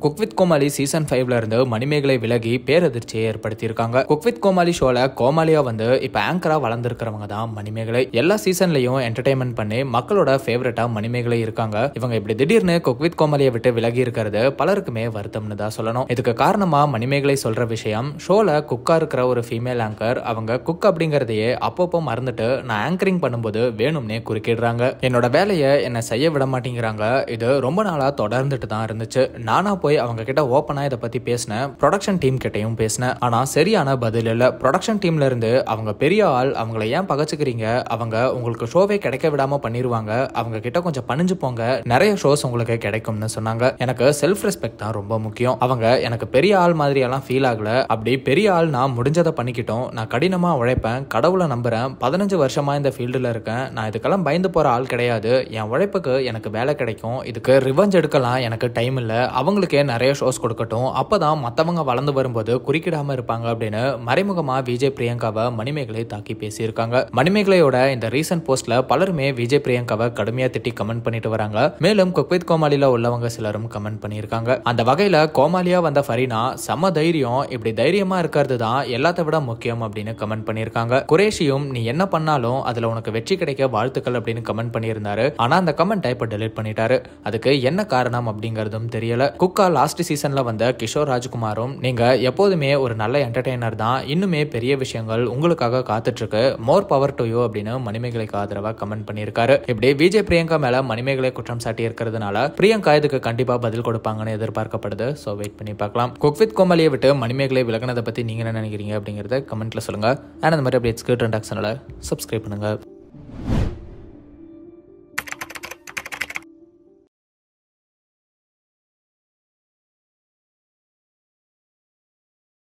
Cook with Comali season 5ல இருந்து மணிமேகலை விலகி பேரதிர்ச்சியை ஏற்படுத்தியிருக்காங்க. Cook with கோமாளி ஷோல கோமாளியா வந்து இப்ப ஆங்கரா வளர்ந்துருக்கிறவங்க தான் மணிமேகலை. எல்லா சீசன்லயும் என்டர்டைன்மெண்ட் பண்ணி மக்களோட ஃபேவரட்டா மணிமேகலை இருக்காங்க. இவங்க இப்படி திடீர்னு குக் வித் கோமாளியை விட்டு விலகி இருக்கிறது பலருக்குமே வருத்தம்னு தான் சொல்லணும். இதுக்கு காரணமா மணிமேகலை சொல்ற விஷயம், ஷோல குக்கா இருக்கிற ஒரு ஃபீமேல் ஆங்கர் அவங்க குக் அப்படிங்கறதையே அப்பப்போ மறந்துட்டு நான் ஆங்கரிங் பண்ணும்போது வேணும்னே குறுக்கிடுறாங்க. என்னோட வேலையை என்ன செய்ய விட மாட்டேங்கிறாங்க. இது ரொம்ப நாளா தொடர்ந்துட்டு தான் இருந்துச்சு. நானா போய் அவங்க கிட்ட ஓப்பனா இதை பத்தி பேசினேன். ப்ரொடக்ஷன் டீம் கிட்டையும் பேசினேன். ஆனா சரியான பதில் இல்ல. ப்ரொடக்ஷன் டீம்ல இருந்து அவங்க பெரிய ஆள், அவங்களை ஏன் பகச்சுக்கிறீங்க, அவங்க உங்களுக்கு ஷோவே கிடைக்க விடாம பண்ணிருவாங்க, அவங்க கிட்ட கொஞ்சம் பணிஞ்சு போங்க, நிறைய ஷோஸ் உங்களுக்கு கிடைக்கும்னு சொன்னாங்க. எனக்கு செல்ஃப் ரெஸ்பெக்ட் தான் ரொம்ப முக்கியம். அவங்க எனக்கு பெரிய ஆள் மாதிரி எல்லாம் ஃபீல் ஆகல. அப்படி பெரிய ஆள் நான் முடிஞ்சதை பண்ணிக்கிட்டோம். நான் கடினமா உழைப்பேன், கடவுளை நம்புறேன், 15 வருஷமா இந்த ஃபீல்டுல இருக்கேன். நான் இதுக்கெல்லாம் பயந்து போற ஆள் கிடையாது. என் உழைப்புக்கு எனக்கு வேலை கிடைக்கும். இதுக்கு ரிவெஞ்ச் எடுக்கலாம் எனக்கு டைம் இல்ல. அவங்களுக்கே நிறைய ஷோஸ் கொடுக்கட்டும், அப்பதான் மத்தவங்க வளர்ந்து வரும்போது குறுக்கிடாம இருப்பாங்க அப்படின்னு மறைமுகமா விஜய் பிரியங்காவை மணிமேகலை தாக்கி பேசியிருக்காங்க. மணிமேகலையோட இந்த ரீசன்ட் போஸ்ட்ல பலருமே விஜய் பிரியங்காவை கடுமையா திட்டி கமெண்ட் பண்ணிட்டு வராங்க. மேலும் குக் வித் கோமாளில உள்ளவங்க சிலரும் கமெண்ட் பண்ணியிருக்காங்க. அந்த வகையில கோமாளியா வந்த ஃபரீனா செம தைரியம், இப்படி தைரியமா இருக்கிறது தான் எல்லாத்த விட முக்கியம் அப்படின்னு கமெண்ட் பண்ணியிருக்காங்க. குரேஷியும் நீ என்ன பண்ணாலும் அதுல உனக்கு வெற்றி கிடைக்க வாழ்த்துக்கள் அப்படின்னு கமெண்ட் பண்ணியிருந்தாரு. ஆனா அந்த கமெண்ட்டை இப்ப டெலீட் பண்ணிட்டாரு. அதுக்கு என்ன காரணம் அப்படிங்கறதும் தெரியல. குக்கா லாஸ்ட் சீசன்ல வந்த கிஷோர் ராஜ்குமாரும் நீங்க எப்போதுமே ஒரு நல்ல என்டர்டெய்னர் தான், இன்னுமே பெரிய விஷயங்கள் உங்களுக்காக காத்துட்டு இருக்கு, மோர் பவர் டு யூ அப்படின்னு மணிமேகலைக்கு ஆதரவா கமெண்ட் பண்ணியிருக்காரு. இப்படி விஜய் பிரியங்கா மேல மணிமேகலை குற்றம் சாட்டி இருக்கிறதுனால பிரியங்கா இதுக்கு கண்டிப்பா பதில் கொடுப்பாங்கன்னு எதிர்பார்க்கப்படுது. சோ வெயிட் பண்ணி பார்க்கலாம். குக் வித் கோமாளியை விட்டு மணிமேகலை விலகினதை பத்தி நீங்க என்ன நினைக்கிறீங்க அப்படிங்கறத கமெண்ட்ல சொல்லுங்க. அந்த மாதிரி அப்டேட்ஸ்க்கு ட்ரெண்ட் ஆக்ஷன்ல சப்ஸ்கிரைப் பண்ணுங்க.